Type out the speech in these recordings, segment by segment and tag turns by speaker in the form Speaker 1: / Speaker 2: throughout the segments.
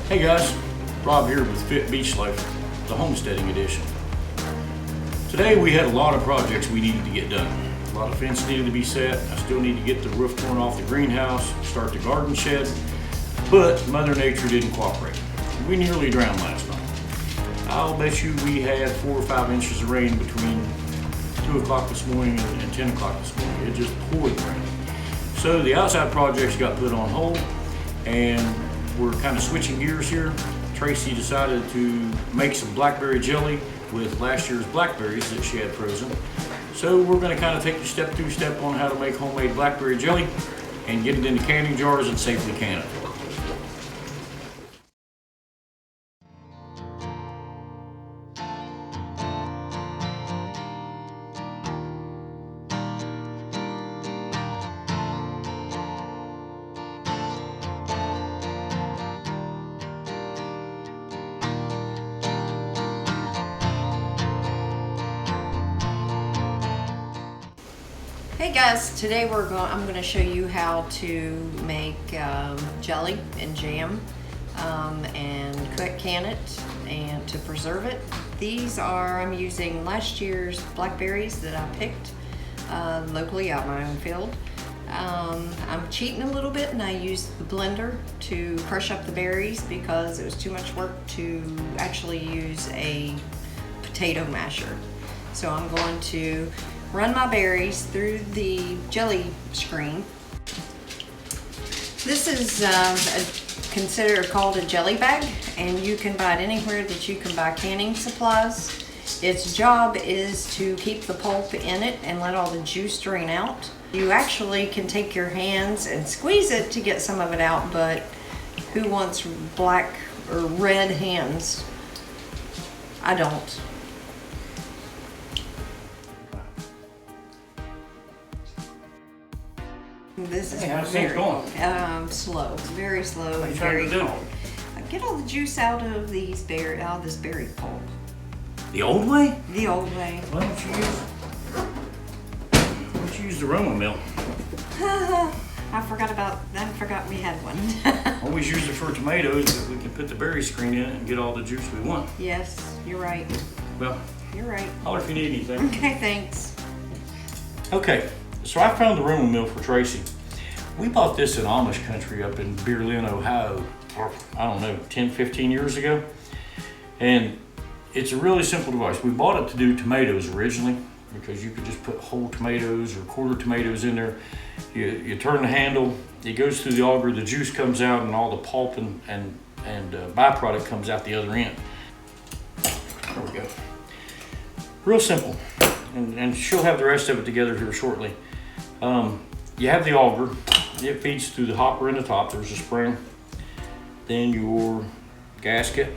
Speaker 1: Hey guys, Rob here with Fit Beach Life, the homesteading edition. Today we had a lot of projects we needed to get done. A lot of fence needed to be set. I still need to get the roof torn off the greenhouse, start the garden shed, but Mother Nature didn't cooperate. We nearly drowned last night. I'll bet you we had 4 or 5 inches of rain between 2 o'clock this morning and 10 o'clock this morning. It just poured rain. So the outside projects got put on hold, and we're kind of switching gears here. Tracey decided to make some blackberry jelly with last year's blackberries that she had frozen. So we're going to kind of take you step through step on how to make homemade blackberry jelly and get it into canning jars and safely can it.
Speaker 2: Hey guys, today I'm going to show you how to make jelly and jam and can it and to preserve it. I'm using last year's blackberries that I picked locally out my own field. I'm cheating a little bit and I used the blender to crush up the berries because it was too much work to actually use a potato masher. So I'm going to run my berries through the jelly screen. This is considered called a jelly bag, and you can buy it anywhere that you can buy canning supplies. Its job is to keep the pulp in it and let all the juice drain out. You actually can take your hands and squeeze it to get some of it out, but who wants black or red hands? I don't. This is very slow, very slow and very cold. Get all the juice out of this berry pulp.
Speaker 1: The old way?
Speaker 2: The old way.
Speaker 1: Why don't you use the Roma mill?
Speaker 2: I forgot we had one.
Speaker 1: Always use it for tomatoes, but we can put the berry screen in it and get all the juice we want.
Speaker 2: Yes, you're right.
Speaker 1: Well,
Speaker 2: you're right.
Speaker 1: Holler if you need anything.
Speaker 2: Okay, thanks.
Speaker 1: Okay, so I found the Roma mill for Tracey. We bought this in Amish country up in Berlin, Ohio, I don't know, 10, 15 years ago. And it's a really simple device. We bought it to do tomatoes originally because you could just put whole tomatoes or quarter tomatoes in there. You turn the handle, it goes through the auger, the juice comes out and all the pulp and byproduct comes out the other end. There we go. Real simple. And she'll have the rest of it together here shortly. You have the auger. It feeds through the hopper in the top. There's a spring. Then your gasket.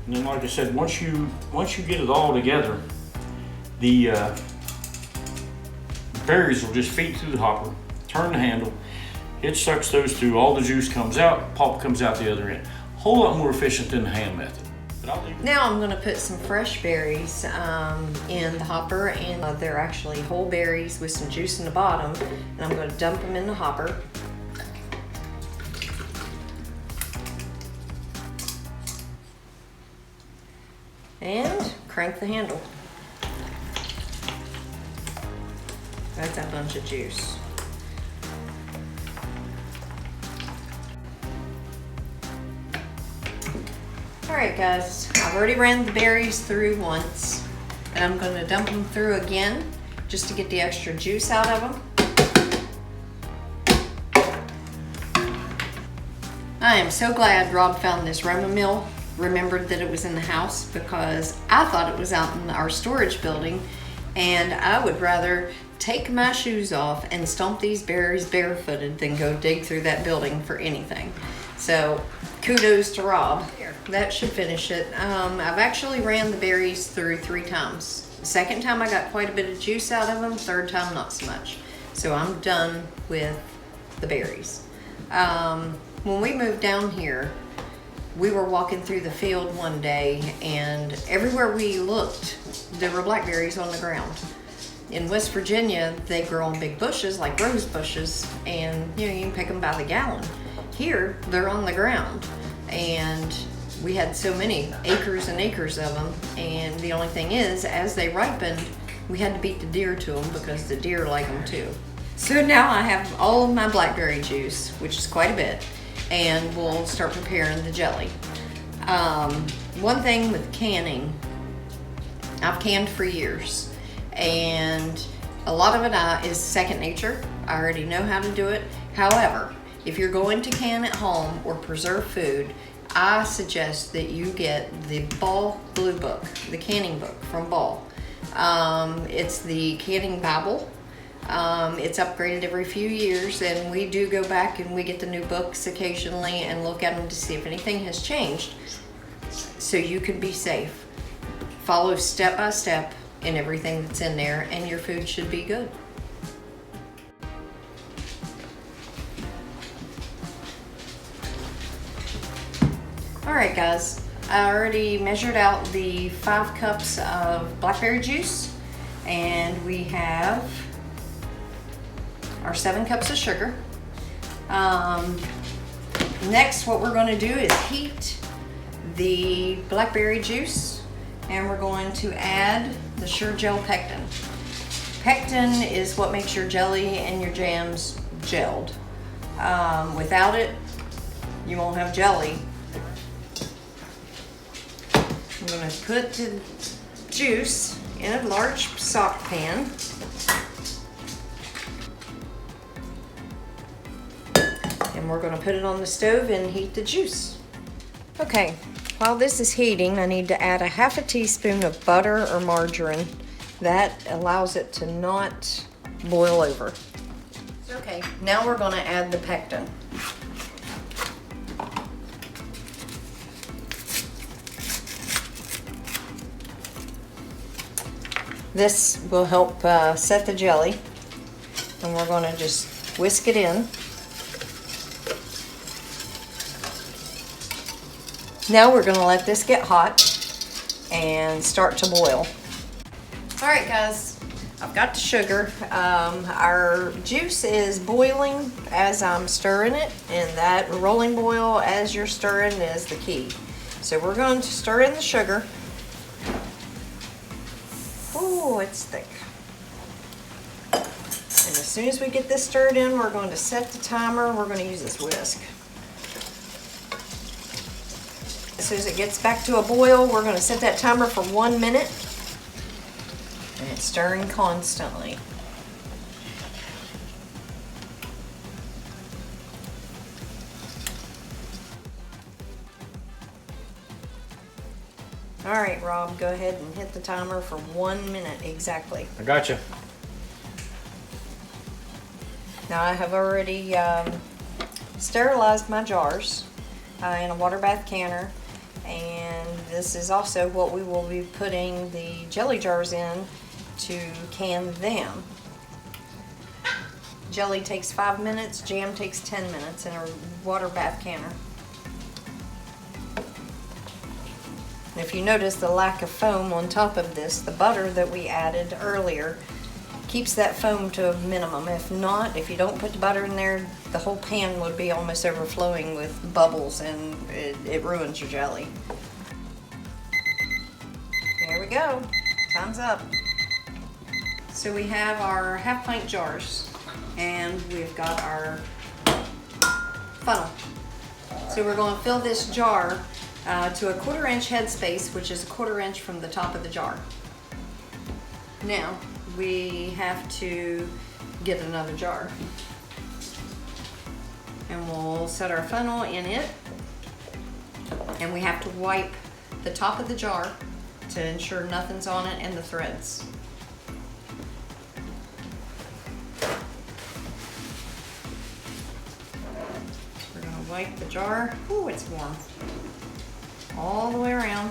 Speaker 1: And then, like I said, once you get it all together, the berries will just feed through the hopper. Turn the handle. It sucks those through. All the juice comes out. Pulp comes out the other end. Whole lot more efficient than the hand method.
Speaker 2: Now I'm going to put some fresh berries in the hopper, and they're actually whole berries with some juice in the bottom, and I'm going to dump them in the hopper. And crank the handle. That's a bunch of juice. Alright guys, I've already ran the berries through once, and I'm going to dump them through again just to get the extra juice out of them. I am so glad Rob found this Roma mill, remembered that it was in the house, because I thought it was out in our storage building, and I would rather take my shoes off and stomp these berries barefooted than go dig through that building for anything. So kudos to Rob. That should finish it. I've actually ran the berries through 3 times. The second time I got quite a bit of juice out of them, third time not so much. So I'm done with the berries. When we moved down here, we were walking through the field one day, and everywhere we looked, there were blackberries on the ground. In West Virginia, they grow on big bushes like rose bushes, and you can pick them by the gallon. Here, they're on the ground, and we had so many acres and acres of them, and the only thing is, as they ripened, we had to beat the deer to them because the deer like them too. So now I have all of my blackberry juice, which is quite a bit, and we'll start preparing the jelly. One thing with canning, I've canned for years, and a lot of it is second nature. I already know how to do it. However, if you're going to can at home or preserve food, I suggest that you get the Ball Blue Book, the canning book from Ball. It's the canning Bible. It's upgraded every few years, and we do go back and we get the new books occasionally and look at them to see if anything has changed, so you can be safe. Follow step by step in everything that's in there, and your food should be good. All right, guys, I already measured out the 5 cups of blackberry juice, and we have our 7 cups of sugar. Next, what we're going to do is heat the blackberry juice, and we're going to add the Sure Gel pectin. Pectin is what makes your jelly and your jams gelled. Without it, you won't have jelly. I'm going to put the juice in a large sock pan. And we're going to put it on the stove and heat the juice. Okay, while this is heating, I need to add a half a teaspoon of butter or margarine. That allows it to not boil over. Okay, now we're going to add the pectin. This will help set the jelly, and we're going to just whisk it in. Now we're going to let this get hot and start to boil. All right, guys, I've got the sugar. Our juice is boiling as I'm stirring it, and that rolling boil as you're stirring is the key. So we're going to stir in the sugar. Oh, it's thick. And as soon as we get this stirred in, we're going to set the timer. We're going to use this whisk. As soon as it gets back to a boil, we're going to set that timer for 1 minute. And it's stirring constantly. All right, Rob, go ahead and hit the timer for 1 minute exactly.
Speaker 1: I gotcha.
Speaker 2: Now I have already sterilized my jars in a water bath canner, and this is also what we will be putting the jelly jars in to can them. Jelly takes 5 minutes, jam takes 10 minutes in a water bath canner. If you notice the lack of foam on top of this, the butter that we added earlier keeps that foam to a minimum. If not, if you don't put the butter in there, the whole pan would be almost overflowing with bubbles, and it ruins your jelly. There we go. Time's up. So we have our half-pint jars, and we've got our funnel. So we're going to fill this jar to a 1/4 inch headspace, which is a 1/4 inch from the top of the jar. Now we have to get another jar, and we'll set our funnel in it, and we have to wipe the top of the jar to ensure nothing's on it and the threads. We're going to wipe the jar. Ooh, it's warm. All the way around,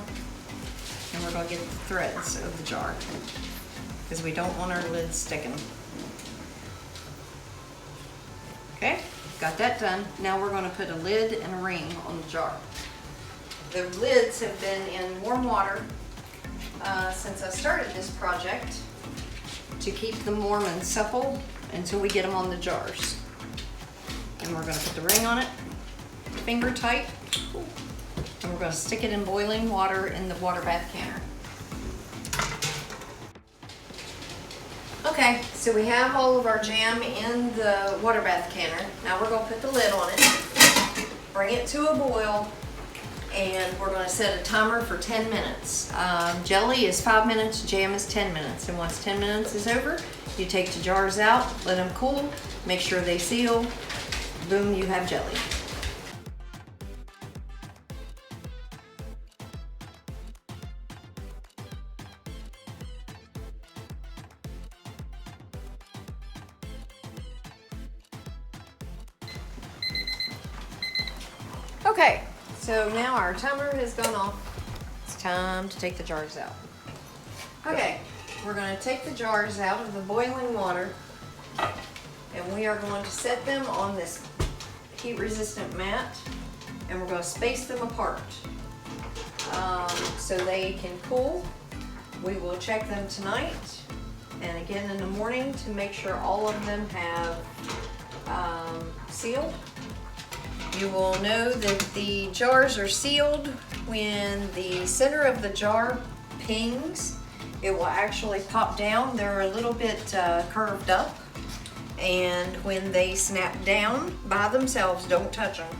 Speaker 2: and we're going to get the threads of the jar because we don't want our lid sticking. Okay, got that done. Now we're going to put a lid and a ring on the jar. The lids have been in warm water since I started this project to keep them warm and supple until we get them on the jars. And we're going to put the ring on it. finger tight. And we're going to stick it in boiling water in the water bath canner. Okay, so we have all of our jam in the water bath canner. Now we're going to put the lid on it, bring it to a boil, and we're going to set a timer for 10 minutes. Jelly is 5 minutes, jam is 10 minutes. And once 10 minutes is over, you take the jars out, let them cool, make sure they seal. Boom, you have jelly. Okay, so now our timer has gone off. It's time to take the jars out. Okay, we're going to take the jars out of the boiling water, and we are going to set them on this heat resistant mat, and we're going to space them apart so they can cool. We will check them tonight and again in the morning to make sure all of them have sealed. You will know that the jars are sealed when the center of the jar pings. It will actually pop down. They're a little bit curved up, and when they snap down by themselves, don't touch them,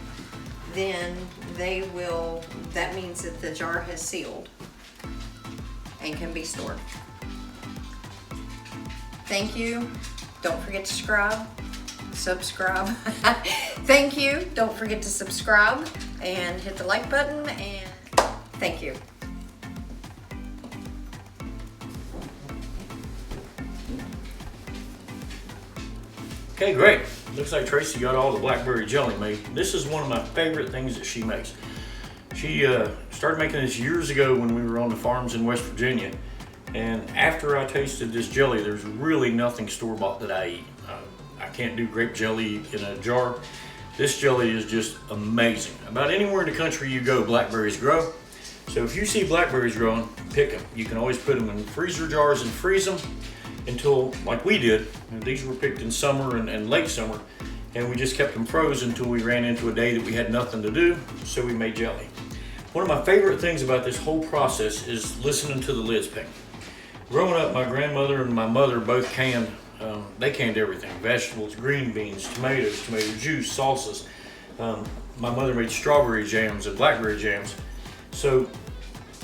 Speaker 2: then they will, that means that the jar has sealed and can be stored. Thank you. Don't forget to subscribe. Thank you. Don't forget to subscribe and hit the like button, and thank you.
Speaker 1: Okay, great. Looks like Tracey got all the blackberry jelly made. This is one of my favorite things that she makes. She started making this years ago when we were on the farms in West Virginia. And after I tasted this jelly, there's really nothing store-bought that I eat. I can't do grape jelly in a jar. This jelly is just amazing. About anywhere in the country you go, blackberries grow. So if you see blackberries growing, pick them. You can always put them in freezer jars and freeze them until, like we did, and these were picked in summer and late summer, and we just kept them frozen until we ran into a day that we had nothing to do, so we made jelly. One of my favorite things about this whole process is listening to the lids ping. Growing up, my grandmother and my mother both canned, they canned everything: vegetables, green beans, tomatoes, tomato juice, salsas. My mother made strawberry jams and blackberry jams. So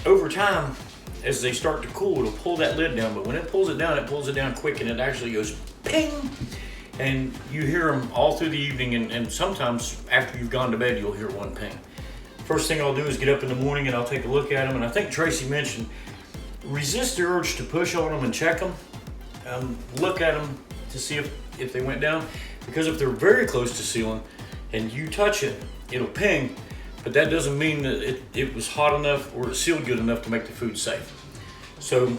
Speaker 1: over time, as they start to cool, it'll pull that lid down, but when it pulls it down quick, and it actually goes ping, and you hear them all through the evening, and sometimes after you've gone to bed, you'll hear one ping. First thing I'll do is get up in the morning and I'll take a look at them, and I think Tracey mentioned, resist the urge to push on them and check them. Look at them to see if they went down, because if they're very close to sealing and you touch it, it'll ping, but that doesn't mean that it was hot enough or it sealed good enough to make the food safe. So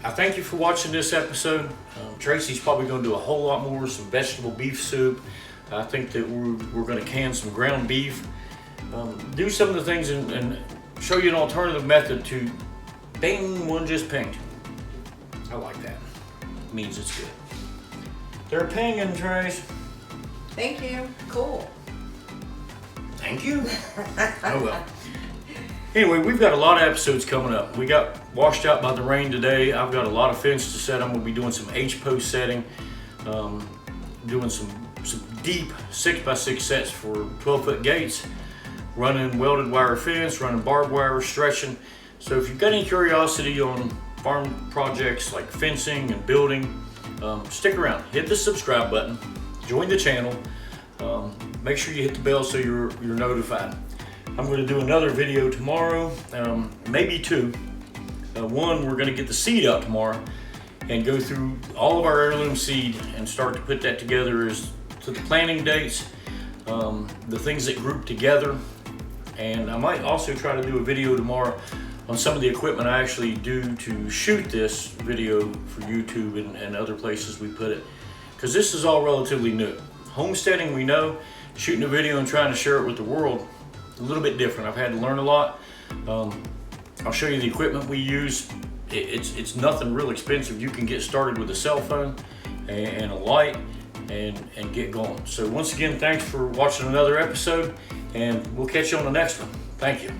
Speaker 1: I thank you for watching this episode. Tracey's probably going to do a whole lot more, some vegetable beef soup. I think that we're going to can some ground beef. Do some of the things and show you an alternative method to bing, one just pinged. I like that. It means it's good. They're pinging, Trace.
Speaker 2: Thank you. Cool.
Speaker 1: Thank you. Oh well. Anyway, we've got a lot of episodes coming up. We got washed out by the rain today. I've got a lot of fence to set. I'm going to be doing some H-post setting, doing some deep 6x6 sets for 12-foot gates, running welded wire fence, running barbed wire, stretching. So if you've got any curiosity on farm projects like fencing and building, stick around. Hit the subscribe button, join the channel, make sure you hit the bell so you're notified. I'm going to do another video tomorrow, maybe two. One, we're going to get the seed out tomorrow and go through all of our heirloom seed and start to put that together as to the planting dates, the things that group together. And I might also try to do a video tomorrow on some of the equipment I actually do to shoot this video for YouTube and other places we put it, because this is all relatively new. Homesteading, we know. Shooting a video and trying to share it with the world, a little bit different. I've had to learn a lot. I'll show you the equipment we use. It's nothing real expensive. You can get started with a cell phone and a light and get going. So once again, thanks for watching another episode, and we'll catch you on the next one. Thank you.